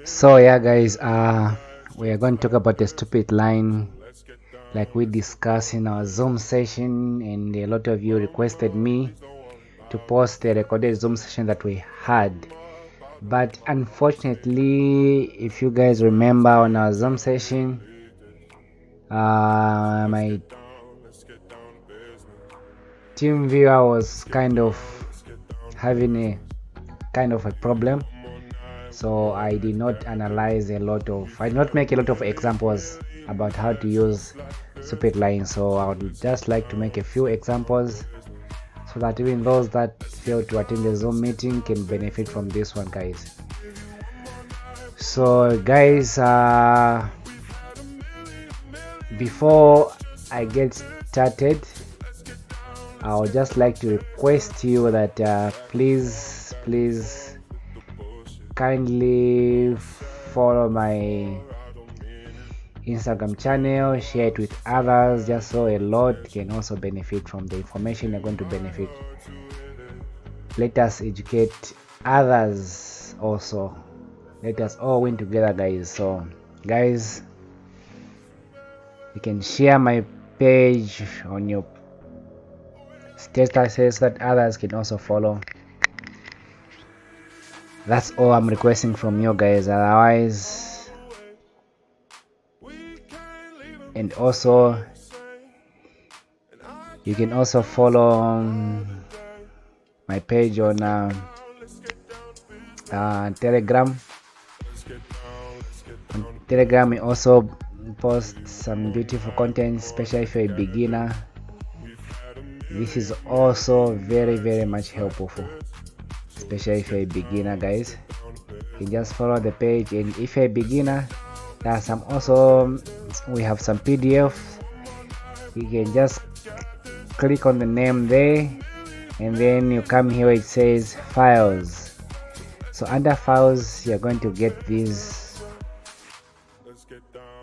So yeah guys, we are going to talk about the stupid line like we discussed in our Zoom session, and a lot of you requested me to post the recorded Zoom session that we had. But unfortunately, if you guys remember on our Zoom session, my team viewer was kind of having a problem, so I did not I did not make a lot of examples about how to use stupid lines. So I would just like to make a few examples so that even those that fail to attend the Zoom meeting can benefit from this one, guys. So guys, before I get started, I would just like to request you that please kindly follow my Instagram channel, share it with others, just so a lot can also benefit from the information you're going to benefit. Let us educate others also. Let us all win together, guys. So guys, you can share my page on your statuses that others can also follow. That's all I'm requesting from you guys. Otherwise, and also you can also follow my page on Telegram. On Telegram, we also post some beautiful content, especially if you're a beginner. This is also very much helpful, especially if you're a beginner, guys. You can just follow the page, and if you're a beginner, there are some also, we have some PDFs. You can just click on the name there, and then you come here where it says files. So under files, you're going to get these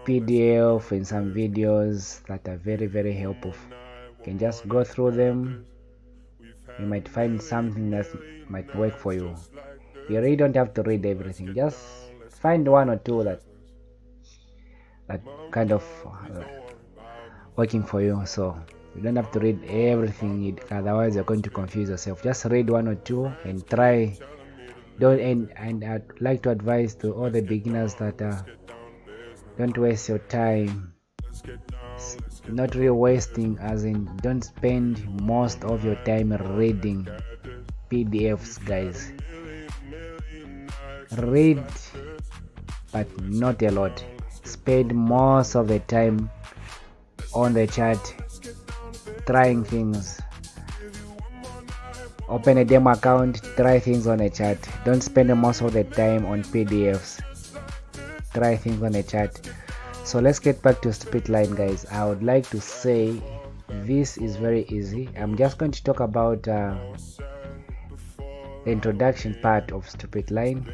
PDF and some videos that are very helpful. You can just go through them. You might find something that might work for you. You really don't have to read everything. Just find one or two that kind of working for you. So you don't have to read everything, otherwise you're going to confuse yourself. Just read one or two and try. Don't and I'd like to advise to all the beginners that don't waste your time. Not really wasting, as in don't spend most of your time reading PDFs, guys. Read, but not a lot. Spend most of the time on the chat trying things. Open a demo account, try things on a chat. Don't spend most of the time on PDFs. Try things on a chat. So let's get back to stupid line, guys. I would like to say this is very easy. I'm just going to talk about the introduction part of stupid line.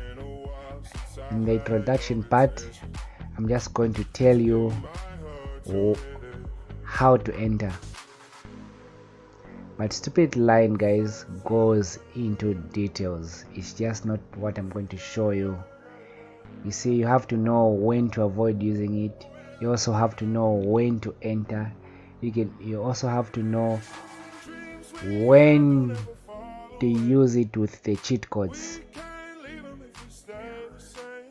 In the introduction part, I'm just going to tell you how to enter. But stupid line, guys, goes into details. It's just not what I'm going to show you. You see, you have to know when to avoid using it. You also have to know when to enter. You also have to know when to use it with the cheat codes.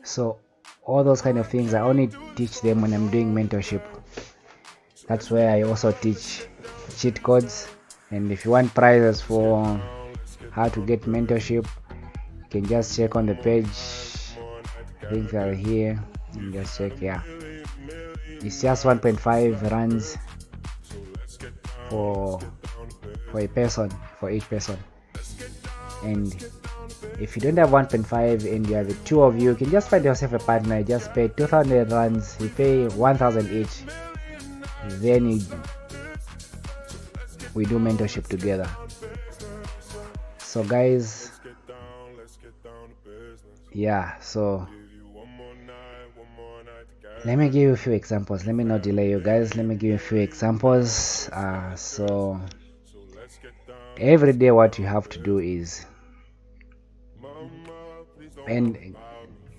So all those kind of things I only teach them when I'm doing mentorship. That's where I also teach cheat codes. And if you want prizes for how to get mentorship, you can just check on the page. Links are here, and just check. Yeah, it's just 1.5 runs for a person, for each person. And if you don't have 1.5 and you have the two of you, can just find yourself a partner. Just pay 2,000 runs, you pay 1,000 each, then we do mentorship together. So guys, yeah, so let me give you a few examples. Let me not delay you guys. Let me give you a few examples. So every day what you have to do is, and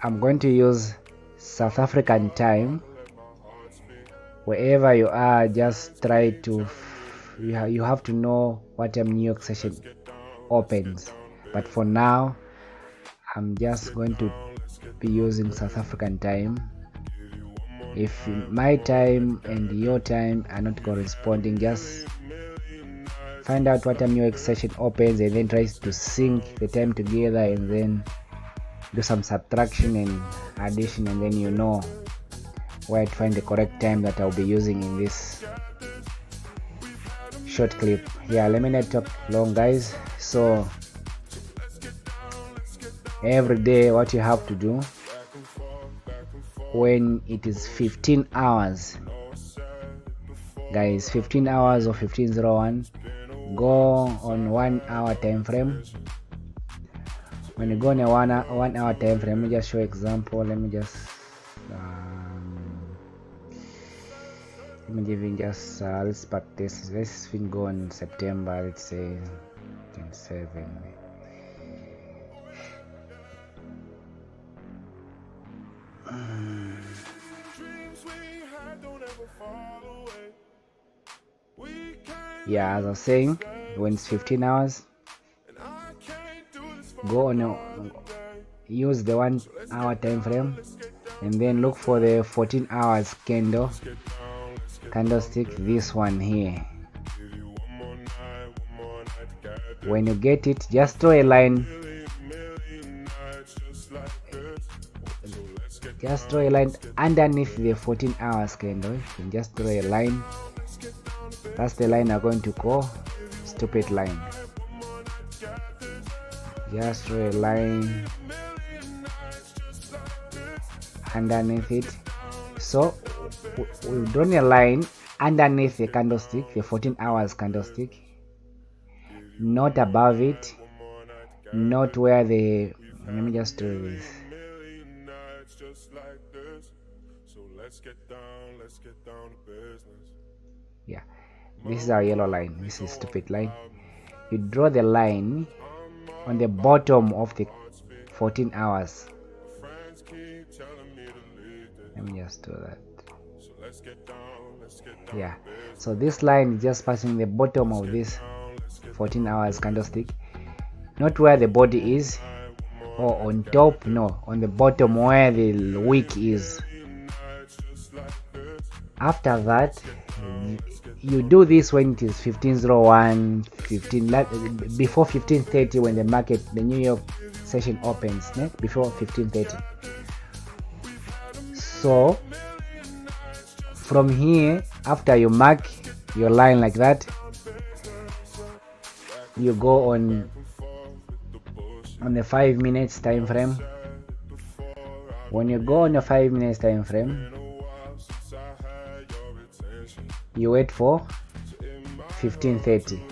I'm going to use South African time. Wherever you are, just try to you have to know what time New York session opens, but for now I'm just going to be using South African time. If my time and your time are not corresponding, just find out what time New York session opens and then try to sync the time together, and then do some subtraction and addition, and then you know where to find the correct time that I'll be using in this short clip. Yeah, let me not talk long, guys. So every day what you have to do when it is 15 hours, guys, 15 hours or 1501, go on 1 hour time frame. When you go on a 1 hour time frame, let me just show example. Let me give just let's practice. Let's go on September, let's say 27. Yeah, as I was saying, when it's 15 hours, go on use the 1 hour time frame, and then look for the 14 hours candlestick, this one here. When you get it, just draw a line, underneath the 14 hours candle. You can just draw a line. That's the line I'm going to call stupid line. Just draw a line underneath it. So we've drawn a line underneath the candlestick, the 14 hours candlestick, not above it, not where the, let me just do this. Yeah, this is our yellow line. This is stupid line. You draw the line on the bottom of the 14 hours. Let me just do that. Yeah, so this line is just passing the bottom of this 14 hours candlestick, not where the body is or on top, no, on the bottom where the wick is. After that, you do this when it is 1501, 15 before 1530, when the market, the New York session opens, before 1530. So from here, after you mark your line like that, you go on the 5 minutes time frame. When you go on the 5 minutes time frame, you wait for 1530.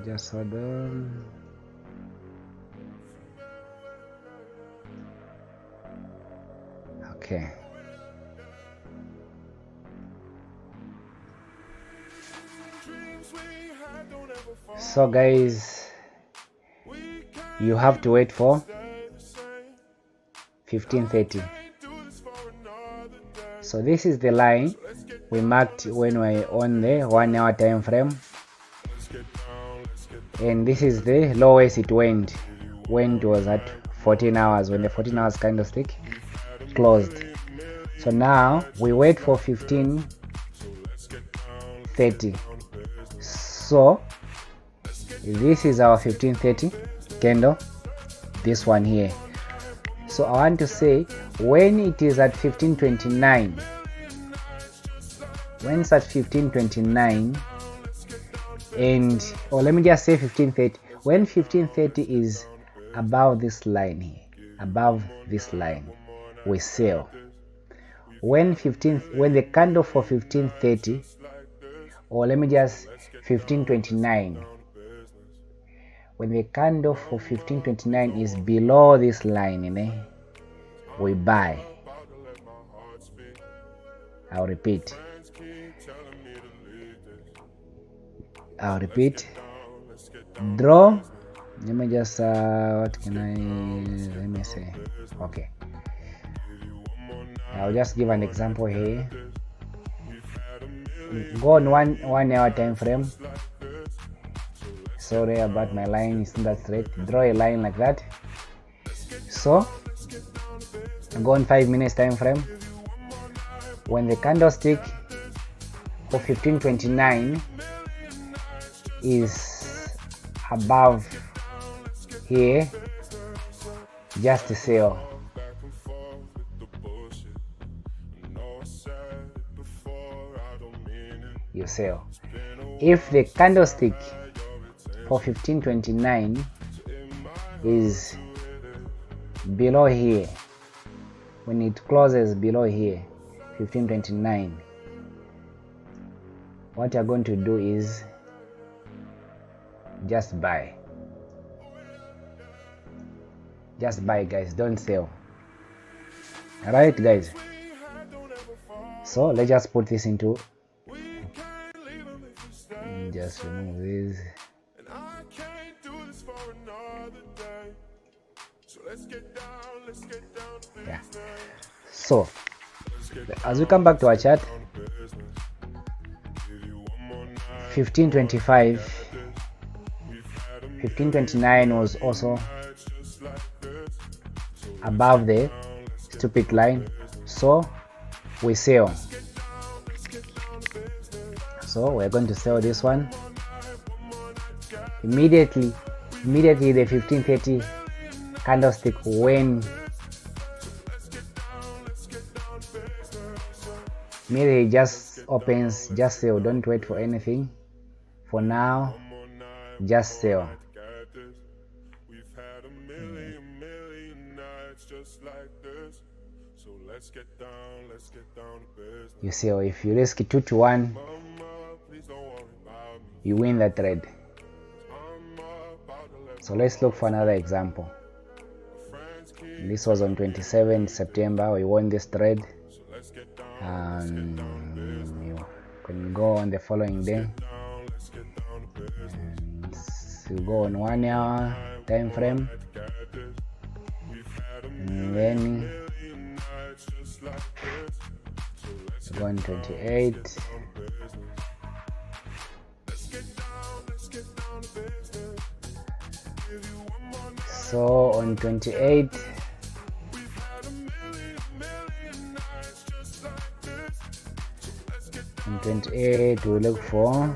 Just hold on. Okay. So guys, you have to wait for 1530. So this is the line we marked when we were on the 1 hour time frame, and this is the lowest it went when it was at 14 hours, when the 14 hours candlestick closed. So now we wait for 1530. So this is our 1530 candle, this one here. So I want to say, when it is at 1529, when it's at 1529, and or let me just say 1530, when 1530 is above this line here, above this line, we sell. When the candle for 1530, or let me just 1529, when the candle for 1529 is below this line, we buy. I'll repeat, draw Let me just let me say, okay, I'll just give an example here. Go on one hour time frame. Sorry about my line, it's not that straight. Draw a line like that. So go on 5 minutes time frame. When the candlestick for 1529 is above here, just sell. You sell. If the candlestick for 1529 is below here, when it closes below here 1529, what you're going to do is just buy. Just buy, guys, don't sell. Alright, guys, so let's just put this into, just remove this. Yeah, so as we come back to our chart, 1525, 1529 was also above the stupid line, so we sell. So we're going to sell this one immediately the 1530 candlestick, when immediately just opens, just sell. Don't wait for anything for now, just sell. You sell. If you risk 2 to 1, you win the trade. So let's look for another example. This was on 27 September. We won this trade, and you can go on the following day, and you go on 1 hour time frame, and then go on 28. So on 28, we look for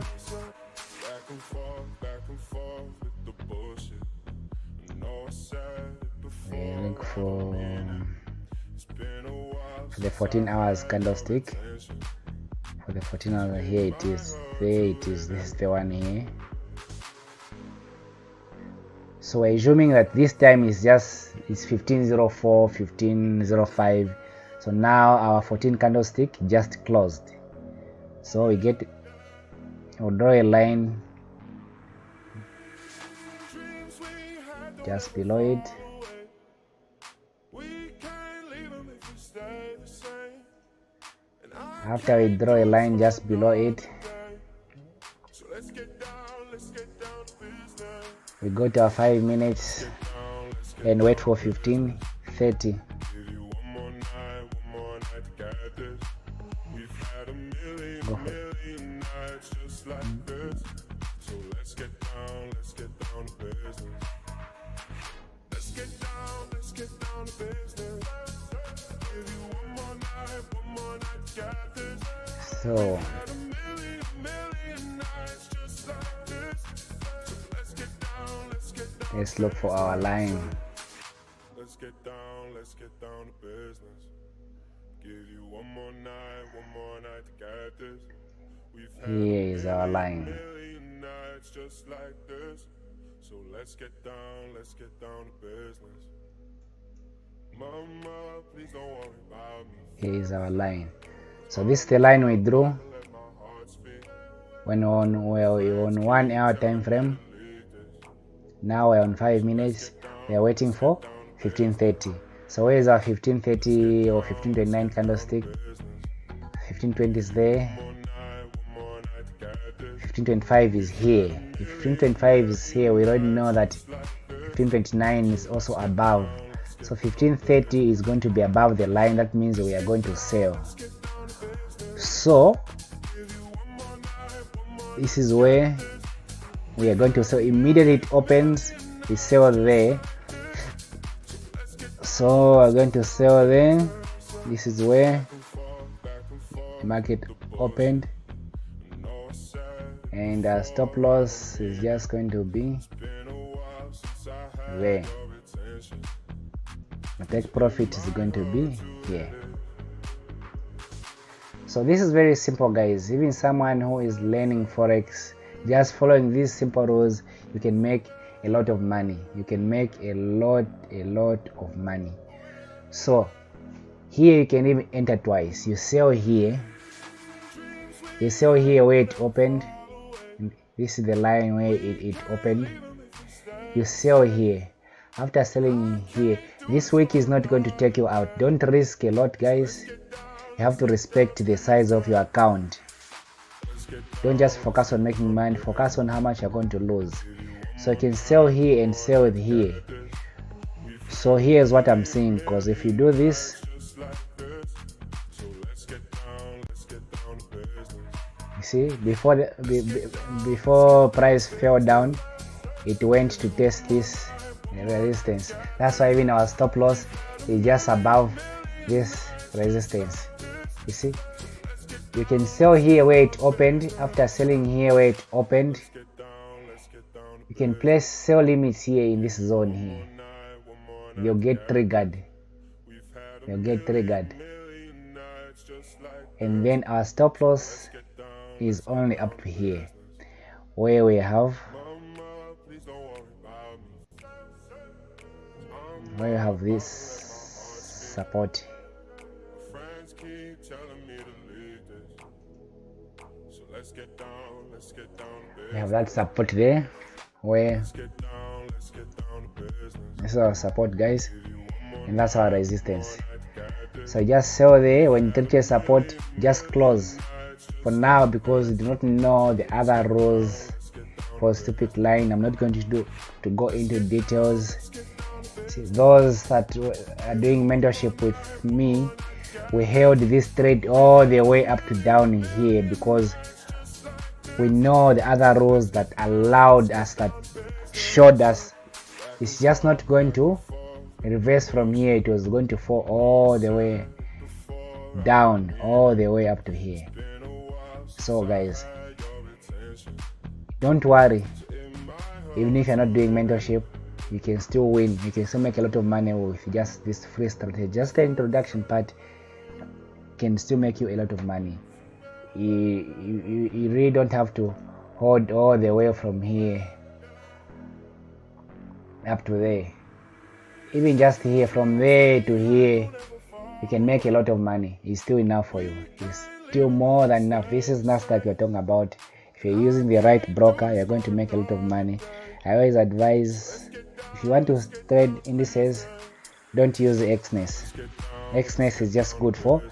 the 14 hours candlestick. For the 14 hours, here it is. There it is. This is the one here. So we're assuming that this time is 1504, 1505. So now our 14 candlestick just closed. So we'll draw a line just below it. After we draw a line just below it, we go to our 5 minutes and wait for 1530. Go for it. So let's look for our line. Let's get down to business. Give you one more night to get this. Here is our line. Just like this. So let's get down to business. Mama, please don't worry about me. Here is our line. So this is the line we drew when we're on 1 hour time frame. Now we're on 5 minutes. We are waiting for 1530. So where is our 1530 or 1529 candlestick? 1520 is there. 1525 is here. If 1525 is here, we already know that 1529 is also above. So 1530 is going to be above the line. That means we are going to sell. So this is where we are going to sell. Immediately it opens, we sell there. So we're going to sell there. This is where the market opened, and our stop loss is just going to be there. The take profit is going to be here. So this is very simple, guys. Even someone who is learning forex, just following these simple rules, you can make a lot of money. You can make a lot of money. So here you can even enter twice. You sell here, you sell here where it opened. This is the line where it opened. You sell here. After selling here, this week is not going to take you out. Don't risk a lot, guys. You have to respect the size of your account. Don't just focus on making money, focus on how much you're going to lose. So you can sell here and sell it here. So here's what I'm saying, because if you do this, you see, before price fell down, it went to test this resistance. That's why even our stop loss is just above this resistance. You see, you can sell here where it opened. After selling here where it opened, you can place sell limits here in this zone here. You'll get triggered. And then our stop loss is only up to here, where we have this support. We have that support there, where this is our support, guys, and that's our resistance. So just sell there. When it reaches support, just close for now, because we do not know the other rules for stupid line. I'm not going to go into details. See, those that are doing mentorship with me, we held this trade all the way up to down here, because we know the other rules that allowed us, that showed us it's just not going to reverse from here. It was going to fall all the way down, all the way up to here. So guys, don't worry. Even if you're not doing mentorship, you can still win. You can still make a lot of money with just this free strategy. Just the introduction part can still make you a lot of money. You really don't have to hold all the way from here up to there. Even just here, from there to here, you can make a lot of money. It's still enough for you. It's still more than enough. This is NASDAQ you're talking about. If you're using the right broker, you're going to make a lot of money. I always advise, if you want to trade indices, don't use XNES. XNES is just good for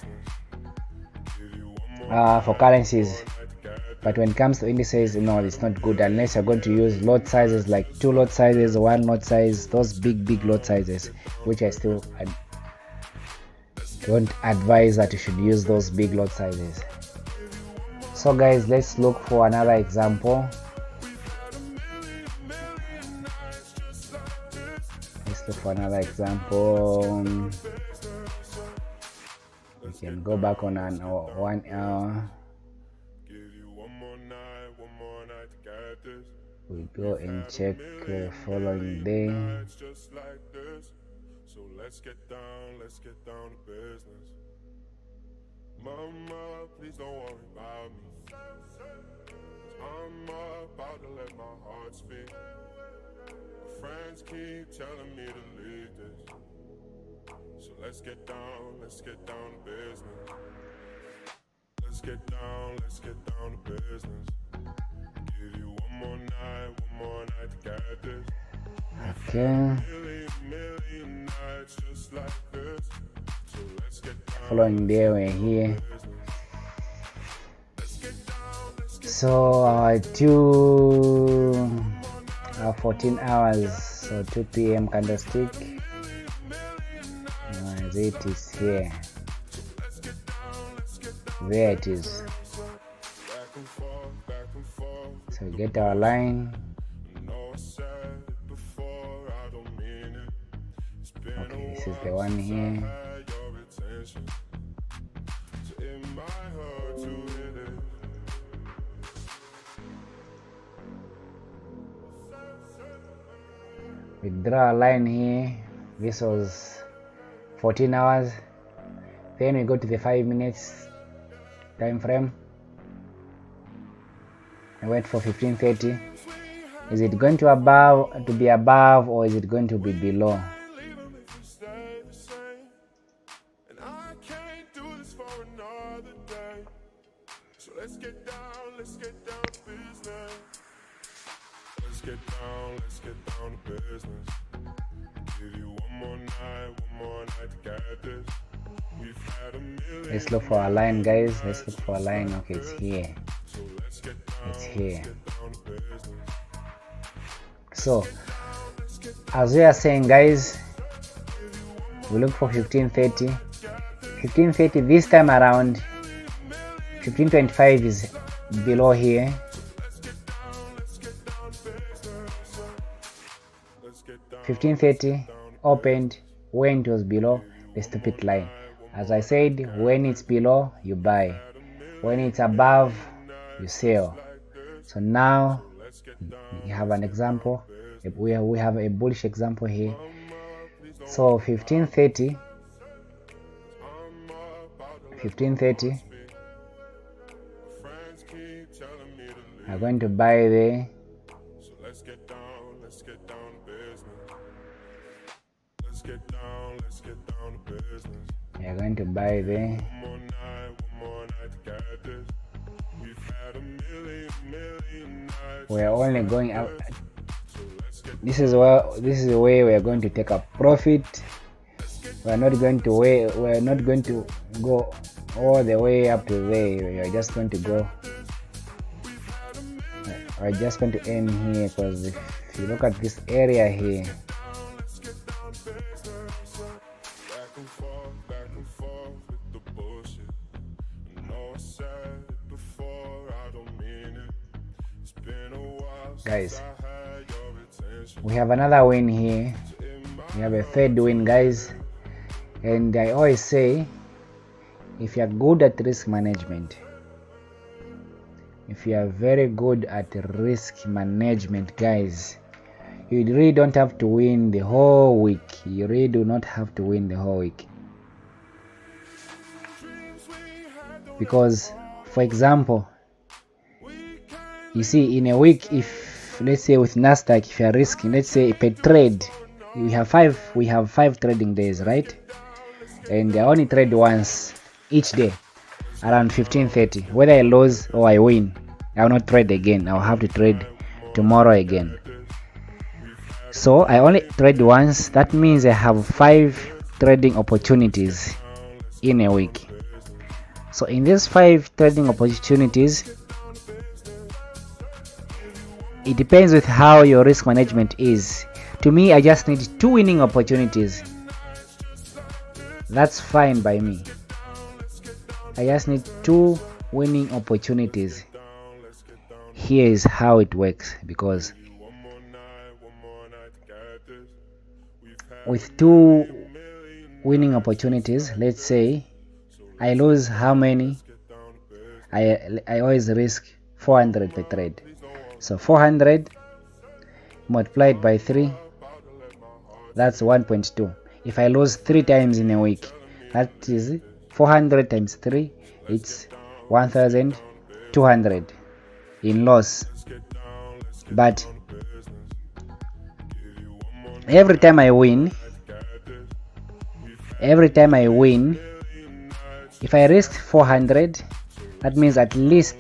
currencies, but when it comes to indices, no, it's not good unless you're going to use lot sizes, like 2 lot sizes, 1 lot size, those big lot sizes, which I still don't advise that you should use those big lot sizes. So guys, let's look for another example. We can go back on an 1 hour. We go and check following day. So let's get down to business. Mama, please don't worry about me. I'm about to let my heart speak. My friends keep telling me to leave this. So let's get down to business. Let's get down to business. Give you one more night to get this. Okay. Following day, we're here. So 14 hours, so 2 p.m. candlestick, it is here. There it is. So get our line. Okay, this is the one here. We draw a line here. This was 14 hours. Then we go to the 5 minutes time frame. I wait for 15:30. Is it going to be above or is it going to be below? Let's get down to business. Give you one more night to get this. We've had a million. Let's look for a line, guys. Let's look for a line. Okay, it's here. It's here. So, as we are saying, guys, we look for 15:30. 15:30 this time around. 15:25 is below here. 15:30 opened when it was below the stupid line. As I said, when it's below you buy, when it's above you sell. So now you have an example. We have a bullish example here. So 15:30 I'm going to buy there. We are going to buy there. We are only going out. This is the way we are going to take a profit. We are not going to go all the way up to there. We are just going to go. We're just going to end here, because if you look at this area here, guys, we have another win here. We have a third win, guys. And I always say, if you are good at risk management, if you are very good at risk management, guys, you really don't have to win the whole week. You really do not have to win the whole week. Because, for example, you see, in a week, if let's say with NASDAQ, if you are risking, let's say per trade, we have five trading days, right? And I only trade once each day around 15:30. Whether I lose or I win, I will not trade again. I will have to trade tomorrow again. So I only trade once. That means I have 5 trading opportunities in a week. So in these 5 trading opportunities, it depends with how your risk management is. To me, I just need 2 winning opportunities. That's fine by me. I just need 2 winning opportunities. Here is how it works, because with 2 winning opportunities, let's say I lose how many? I always risk 400 per trade. So 400 multiplied by 3, that's 1.2. If I lose 3 times in a week, that is 400 times 3, it's 1,200 in loss. But every time I win, if I risk 400, that means at least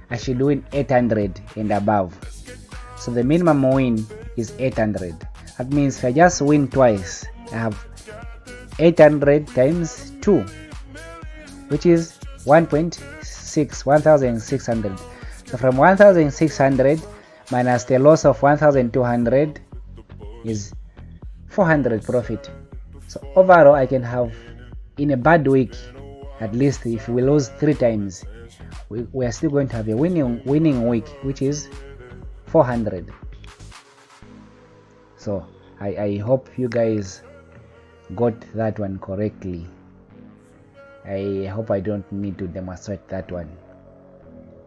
I should win 800 and above. So the minimum win is 800. That means if I just win twice, I have 800 times 2, which is 1.6, 1,600. So from 1600 minus the loss of 1200 is 400 profit. So overall I can have, in a bad week, at least if we lose 3 times, we are still going to have a winning week, which is 400. So I hope you guys got that one correctly. I hope I don't need to demonstrate that one.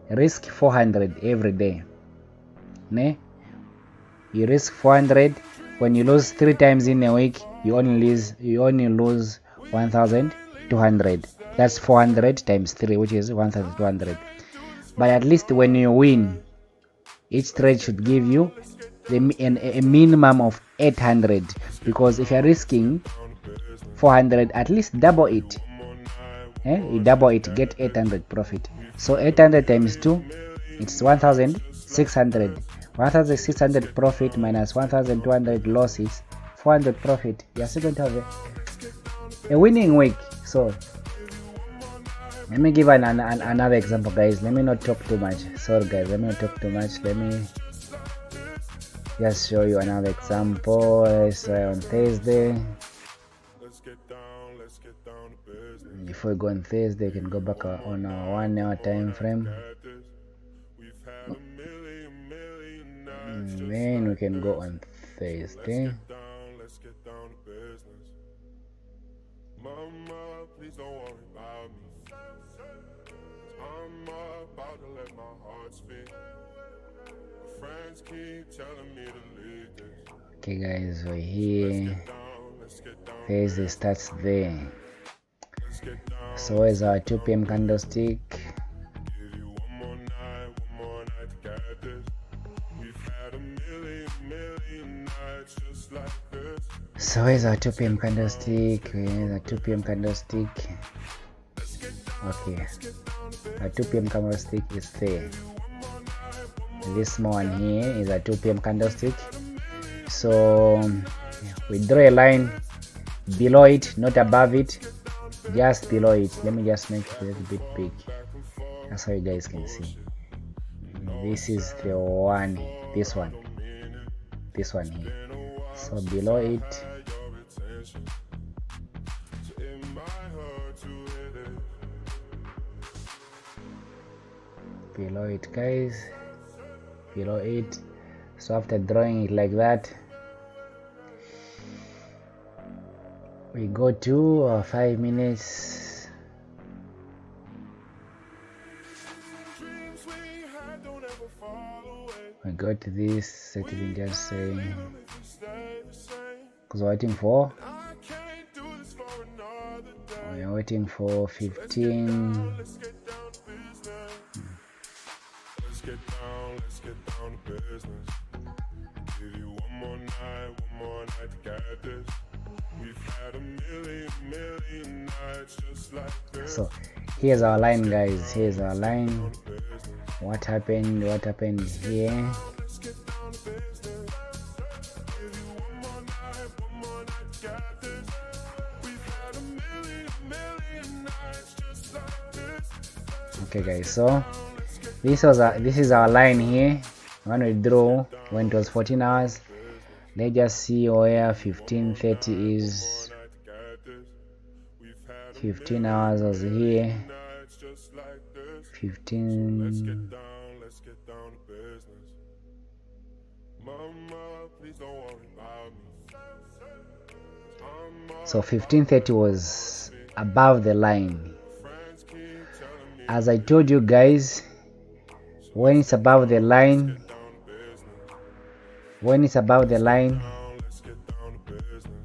Risk 400 every day. Ne? You risk 400. When you lose 3 times in a week, you only lose 1200. That's 400 times 3, which is 1200. But at least when you win, each trade should give you a minimum of 800, because if you're risking 400, at least double it. You double it, get 800 profit. So 800 times 2, it's 1600. 1600 profit minus 1200 losses, 400 profit. You're still going to have a winning week. So let me give another example, guys. Let me not talk too much. Sorry guys, let me not talk too much. Let me just show you another example. Let's try on Thursday. Before we go on Thursday, you can go back on our 1 hour time frame. And then we can go on Thursday. Okay guys, we're here. Thursday starts there. So where's our 2 p.m. candlestick? So where's our 2 p.m. candlestick? Where's our 2 p.m. candlestick? Okay, our 2 p.m. candlestick is there. This one here is a 2 p.m. candlestick. So we draw a line below it, not above it, just below it. Let me just make it a little bit big. That's how you guys can see. This is the one, this one here. So below it, guys, below it. So after drawing it like that, we go to 5 minutes. We go to this, let me just say, because we're waiting for 15. Let's get down to business. Give you one more night to get this. We've had a million nights just like this. So here's our line, guys. Here's our line. What happened here? Okay guys, so this is our line here when we draw when it was 14 hours. Let's just see where 15:30 is. 15 hours was here. 15. So 15:30 was above the line. As I told you guys, when it's above the line,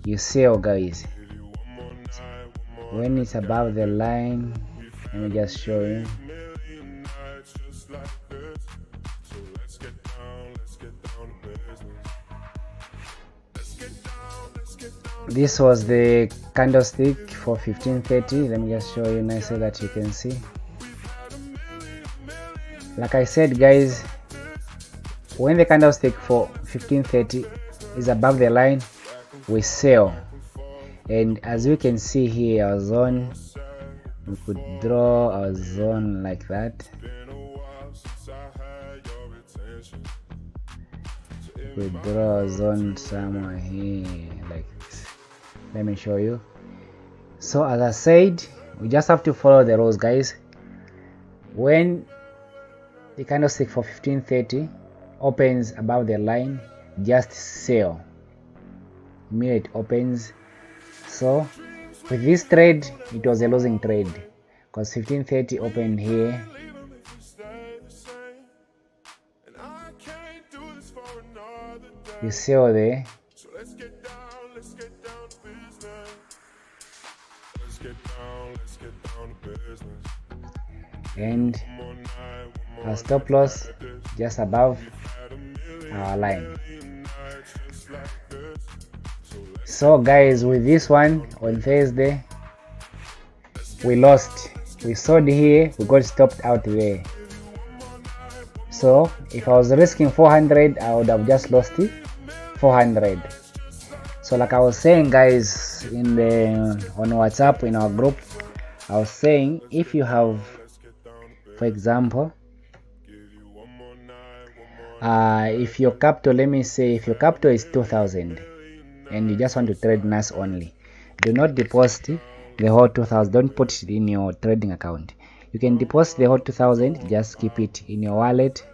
you sell, guys. When it's above the line, let me just show you. This was the candlestick for 15:30. Let me just show you nicely that you can see. Like I said, guys, when the candlestick for 15:30 is above the line, we sell. And as you can see here, our zone, we could draw our zone like that. withdraw zone somewhere here like this. Let me show you. So as I said, we just have to follow the rules, guys. When the candlestick for 1530 opens above the line, just sell immediately it opens. So with this trade, it was a losing trade because 1530 opened here. You sell there. And our stop loss just above our line. So guys, with this one on Thursday, we lost. We sold here, we got stopped out there. So if I was risking 400, I would have just lost it 400. So like I was saying, guys, on WhatsApp in our group, I was saying if you have, for example, if your capital, let me say, if your capital is 2,000 and you just want to trade NAS only, do not deposit the whole 2,000. Don't put it in your trading account. You can deposit the whole 2,000, just keep it in your wallet.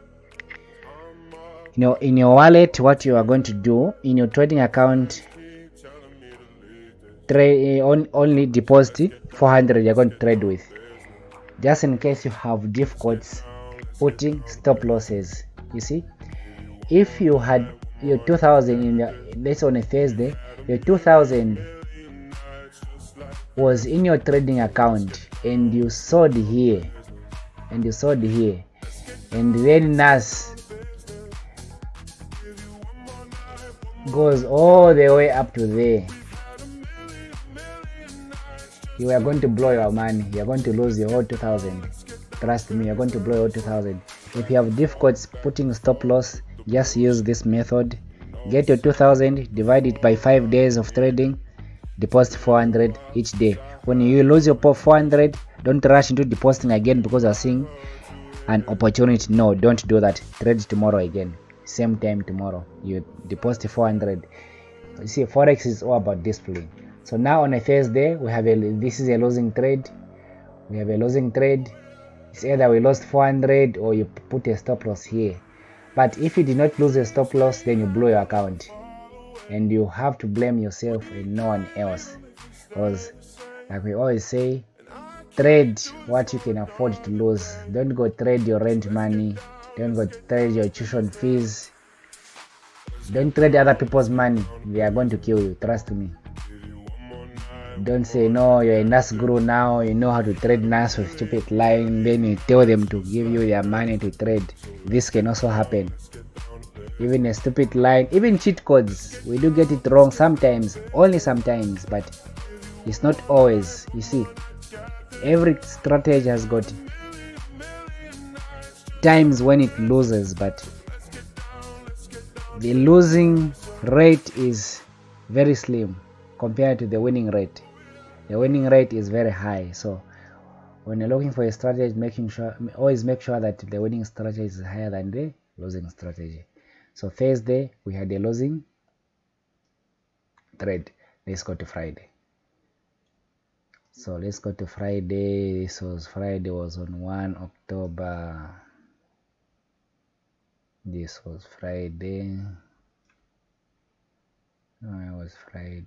In your wallet, what you are going to do in your trading account, only deposit 400 you're going to trade with, just in case you have difficulties putting stop losses. You see, if you had your 2,000 in your, let's say on a Thursday, your 2,000 was in your trading account and you sold here and then NAS goes all the way up to there, you are going to blow your money. You are going to lose your whole 2,000. Trust me, you're going to blow your 2,000. If you have difficulties putting stop loss, just use this method. Get your 2,000, divide it by 5 days of trading, deposit 400 each day. When you lose your 400, don't rush into depositing again because you're seeing an opportunity. No, don't do that. Trade tomorrow again, same time tomorrow. You deposit 400. You see, forex is all about discipline. So now on a Thursday, this is a losing trade. We have a losing trade. It's either we lost 400 or you put a stop loss here. But if you did not lose a stop loss, then you blow your account and you have to blame yourself and no one else. Because like we always say, trade what you can afford to lose. Don't go trade your rent money. Don't go trade your tuition fees. Don't trade other people's money. They are going to kill you, trust me. Don't say, no, you're a NAS guru now, you know how to trade NAS with stupid line, then you tell them to give you their money to trade. This can also happen. Even a stupid line, even cheat codes, we do get it wrong sometimes, only sometimes, but it's not always. You see, every strategy has got times when it loses, but the losing rate is very slim compared to the winning rate. The winning rate is very high. So when you're looking for a strategy, always make sure that the winning strategy is higher than the losing strategy. So Thursday we had a losing trade. Let's go to Friday. So let's go to Friday. Friday was on 1 October. This was Friday. No, it was Friday.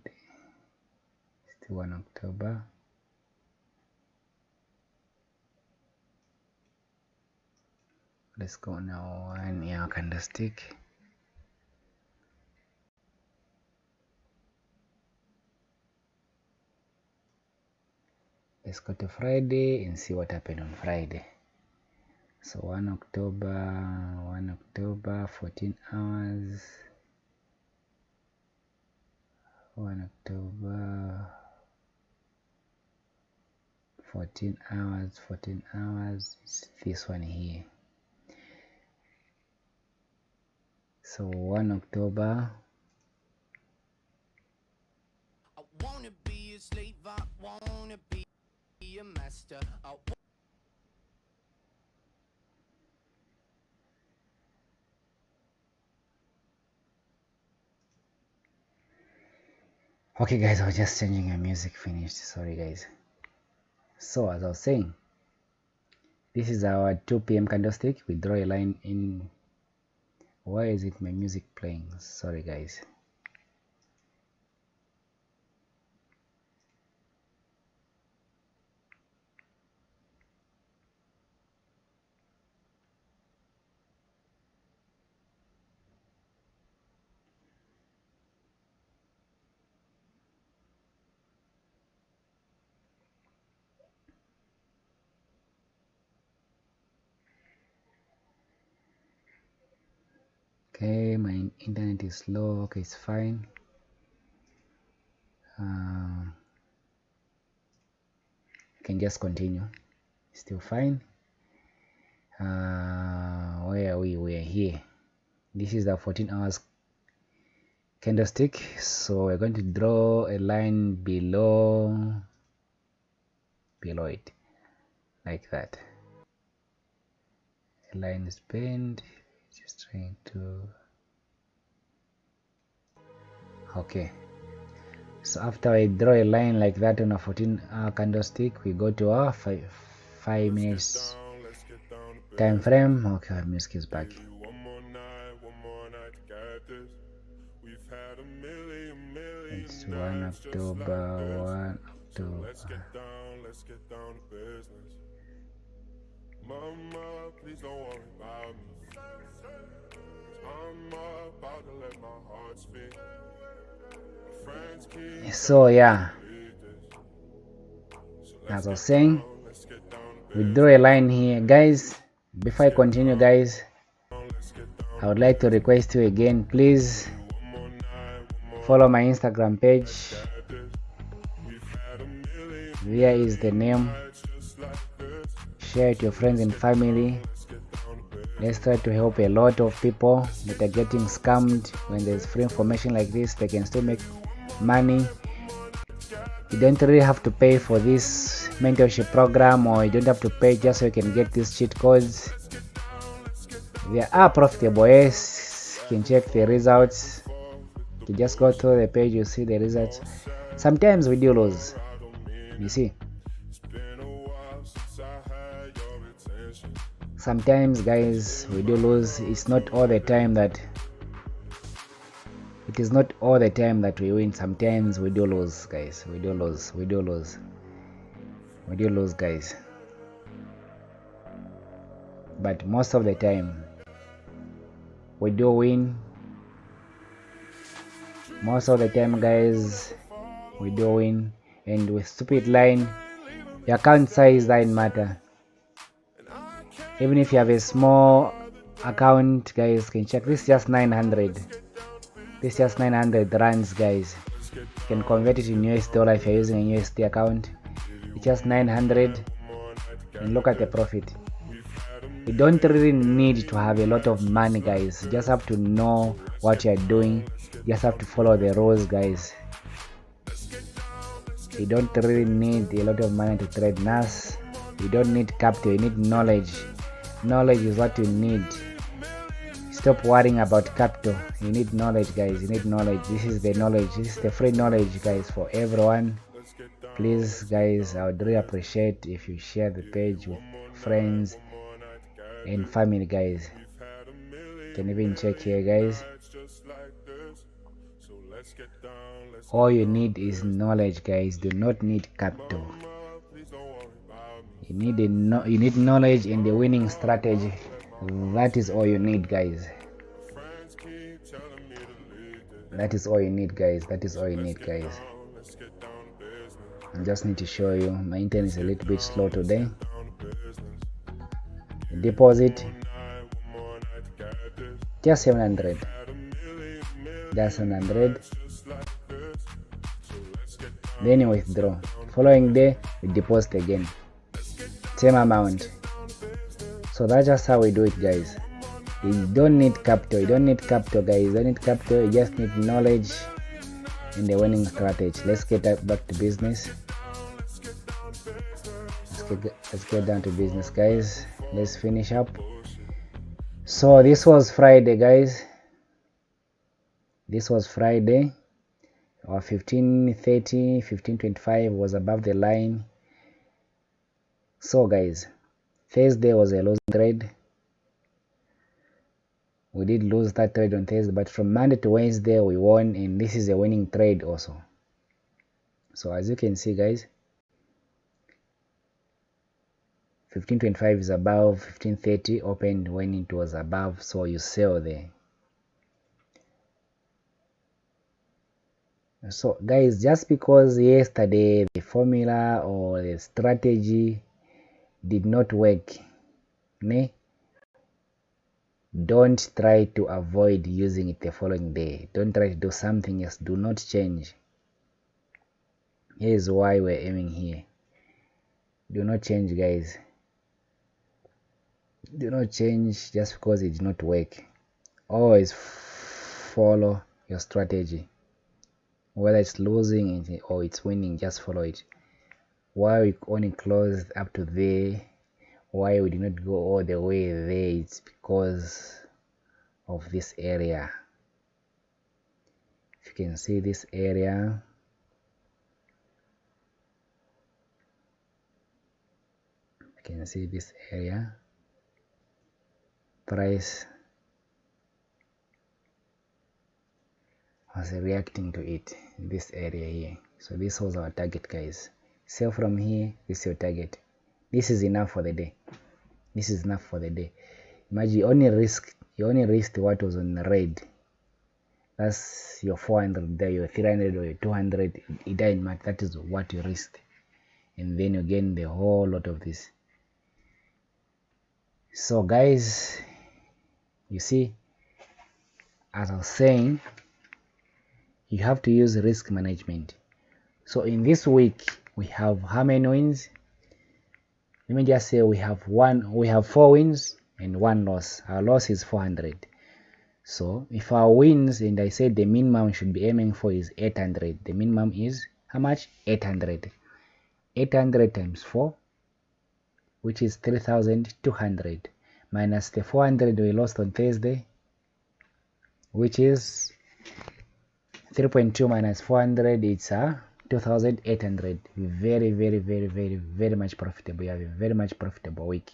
Still 1 October. Let's go now. 1 year candlestick. Let's go to Friday and see what happened on Friday. So 1 October, 14 hours. 1 October, 14 hours. It's this one here. So 1 October. I wanna be a slave, I wanna be a master. Okay guys, I was just changing my music. Finished, sorry guys. So as I was saying, this is our 2 p.m. candlestick. We draw a line in. Why is it my music playing? Sorry guys. Okay, my internet is slow. Okay, it's fine. You can just continue. Still fine. Where are we? We are here. This is the 14 hours candlestick. So we're going to draw a line below it, like that. A line is bent. Just trying to. Okay. So after I draw a line like that on a 14-hour candlestick, we go to our 5 minutes time frame. Okay, our music is back. It's 1 October, 1 October. Mama, please don't worry about me. I'm about to let my heart speak. So yeah, as I was saying, we draw a line here guys. Before I continue guys, I would like to request you again, please follow my Instagram page. There is the name. Share it to your friends and family. Let's try to help a lot of people that are getting scammed. When there's free information like this, they can still make money. You don't really have to pay for this mentorship program, or you don't have to pay just so you can get these cheat codes. They are profitable. Yes, you can check the results. You just go through the page, you see the results. Sometimes we do lose, you see. Sometimes guys we do lose. It's not all the time that it is not all the time that we win. Sometimes we do lose guys. We do lose guys, but most of the time we do win. Most of the time guys we do win. And with stupid line, your account size doesn't matter. Even if you have a small account guys, can check. This is just 900. This is just 900 rands guys. You can convert it in US dollar if you're using a USD account. It's just 900, and look at the profit. You don't really need to have a lot of money guys. You just have to know what you're doing. You just have to follow the rules guys. You don't really need a lot of money to trade NAS. You don't need capital, you need knowledge. Knowledge is what you need. Stop worrying about capital. You need knowledge guys. You need knowledge. This is the knowledge. This is the free knowledge guys for everyone. Please guys, I would really appreciate if you share the page with friends and family guys. You can even check here guys. All you need is knowledge guys. Do not need capital. You need knowledge and the winning strategy. That is all you need guys. That is all you need guys. That is all you need guys. I just need to show you, my internet is a little bit slow today. Deposit just 700. Just 700. Then you withdraw. Following day we deposit again, same amount. So that's just how we do it guys. You don't need capital. You don't need capital guys. You don't need capital. You just need knowledge and the winning strategy. Let's get back to business. Let's get down to business guys. Let's finish up. So this was Friday guys. This was Friday. Our 1530, 1525 was above the line. So guys, Thursday was a losing trade. We did lose that trade on Thursday, but from Monday to Wednesday we won, and this is a winning trade also. So as you can see guys, 1525 is above, 1530 opened when it was above, so you sell there. So guys, just because yesterday the formula or the strategy did not work, don't try to avoid using it the following day. Don't try to do something else. Do not change. Here is why we're aiming here. Do not change guys. Do not change just because it did not work. Always follow your strategy. Whether it's losing or it's winning, just follow it. Why we only closed up to there, why we did not go all the way there, it's because of this area. If you can see this area, you can see this area, price was reacting to it, this area here. So this was our target guys. Sell from here, this is your target. This is enough for the day. This is enough for the day. Imagine you only risked what was on red. That's your 400 there, your 300 or your 200, it doesn't matter. That is what you risked, and then you gain the whole lot of this. So guys, you see, as I was saying, you have to use risk management. So in this week we have how many wins? Let me just say we have 4 wins and 1 loss. Our loss is 400. So if our wins, and I said the minimum should be aiming for is 800. The minimum is how much? 800. 800 times 4, which is 3,200, minus the 400 we lost on Thursday, which is 3.2 minus 400, it's 2,800. Very much profitable. You have a very much profitable week.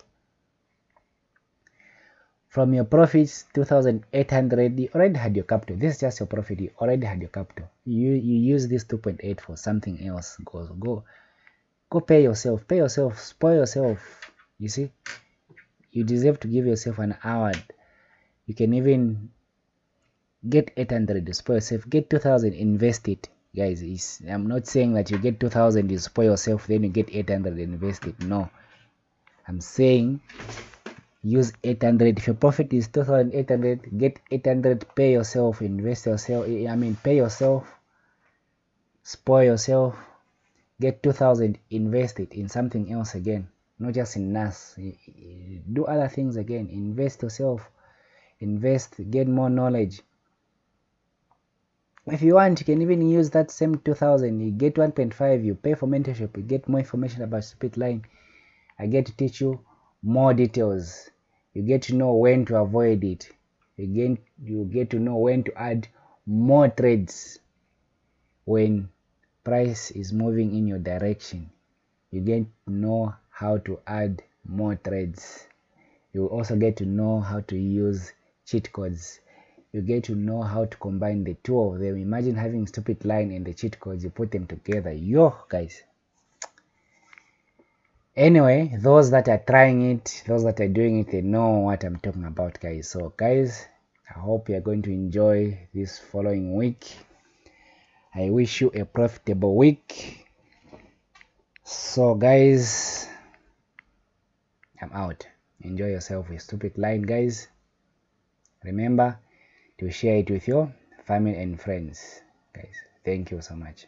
From your profits 2,800, you already had your capital. This is just your profit. You already had your capital. You use this 2.8 for something else. Go pay yourself, spoil yourself. You see, you deserve to give yourself an award. You can even get 800, spoil yourself. Get 2,000, invest it guys. I'm not saying that you get 2,000, you spoil yourself, then you get 800, invest it. No, I'm saying use 800. If your profit is 2,800, get 800, pay yourself, invest yourself, pay yourself, spoil yourself, get 2,000, invest it in something else again, not just in NAS. Do other things again. Invest yourself, get more knowledge. If you want, you can even use that same 2,000. You get 1.5, you pay for mentorship, you get more information about split line. I get to teach you more details. You get to know when to avoid it. Again, you get to know when to add more trades when price is moving in your direction. You get to know how to add more trades. You also get to know how to use cheat codes. You get to know how to combine the two of them. Imagine having stupid line and the cheat codes, you put them together. Yo guys. Anyway, those that are trying it, those that are doing it, they know what I'm talking about guys. So guys, I hope you're going to enjoy this following week. I wish you a profitable week. So guys, I'm out. Enjoy yourself with stupid line guys. Remember to share it with your family and friends guys. Thank you so much.